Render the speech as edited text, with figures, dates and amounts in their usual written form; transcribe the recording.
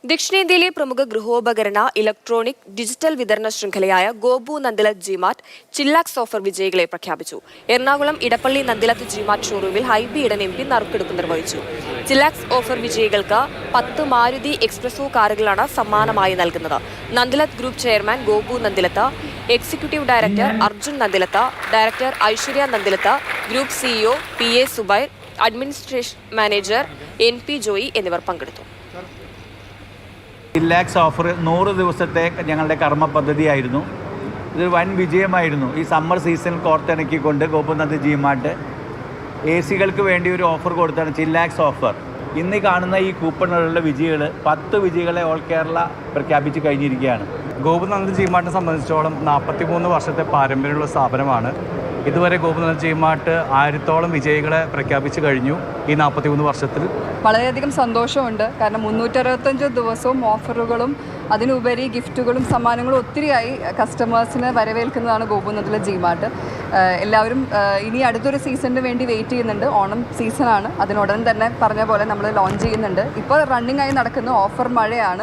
ദക്ഷിണേന്ത്യയിലെ പ്രമുഖ ഗൃഹോപകരണ electronic digital വിതരണ ശൃംഖലയായ ഗോപു നന്ദിലത്ത് ജിമാർട്ട് ചില്ലാക്സ് ഓഫർ വിജയികളെ പ്രഖ്യാപിച്ചു. എറണാകുളം ഇടപ്പള്ളി നന്ദിലത്ത് ജിമാർട്ട് ഷോറൂമിൽ ഹൈബി ഈഡൻ എം പി നറുക്കെടുപ്പ് നിർവഹിച്ചു. ചില്ലാക്സ് ഓഫർ വിജയികൾക്ക് 10 മാരുതി എക്സ്പ്രസോ കാറുകളാണ് സമ്മാനമായി നൽകുന്നത്. Nandilath group chairman Gopu Nandilath, executive director Arjun Nandilath, director Aishwarya Nandilath, group CEO PA Zubair, administration manager NP Joy എന്നിവർ പങ്കെടുത്തു. ചില്ലാക്സ് ഓഫർ 100 ദിവസത്തെ ഞങ്ങളുടെ കർമ്മ പദ്ധതിയായിരുന്നു. ഇതൊരു വൻ വിജയമായിരുന്നു. ഈ സമ്മർ സീസണിൽ കോർത്തിണക്കിക്കൊണ്ട് ഗോപുനന്ദ ജിമാർട്ട് AC-കൾക്ക് വേണ്ടി ഒരു ഓഫർ കൊടുത്താണ് ചില്ലാക്സ് ഓഫർ. ഇന്ന് കാണുന്ന ഈ കൂപ്പണുകളുടെ വിജയികൾ 10 വിജയികളെ ഓൾ കേരള പ്രഖ്യാപിച്ച് കഴിഞ്ഞിരിക്കുകയാണ്. ഗോപുനന്ദ ജിമാർട്ടിനെ സംബന്ധിച്ചോളം 43 വർഷത്തെ പാരമ്പര്യമുള്ള സ്ഥാപനമാണ്. ഇതുവരെ ഗോപുനന്ദ ജിമാർട്ട് 1000-ഓളം വിജയികളെ പ്രഖ്യാപിച്ചു കഴിഞ്ഞു. ഈ 43 വർഷത്തിൽ വളരെയധികം സന്തോഷമുണ്ട്. കാരണം 365 ദിവസവും ഓഫറുകളും അതിനുപരി ഗിഫ്റ്റുകളും സമ്മാനങ്ങളും ഒത്തിരിയായി കസ്റ്റമേഴ്സിനെ വരവേൽക്കുന്നതാണ് ഗോപുനന്ദിലെ ജിമാർട്ട്. എല്ലാവരും ഇനി അടുത്തൊരു സീസണിന് വേണ്ടി വെയിറ്റ് ചെയ്യുന്നുണ്ട്. ഓണം സീസണാണ്. അതിനുടൻ തന്നെ പറഞ്ഞ പോലെ നമ്മൾ ലോഞ്ച് ചെയ്യുന്നുണ്ട്. ഇപ്പോൾ റണ്ണിംഗ് ആയി നടക്കുന്ന ഓഫർ മഴയാണ്.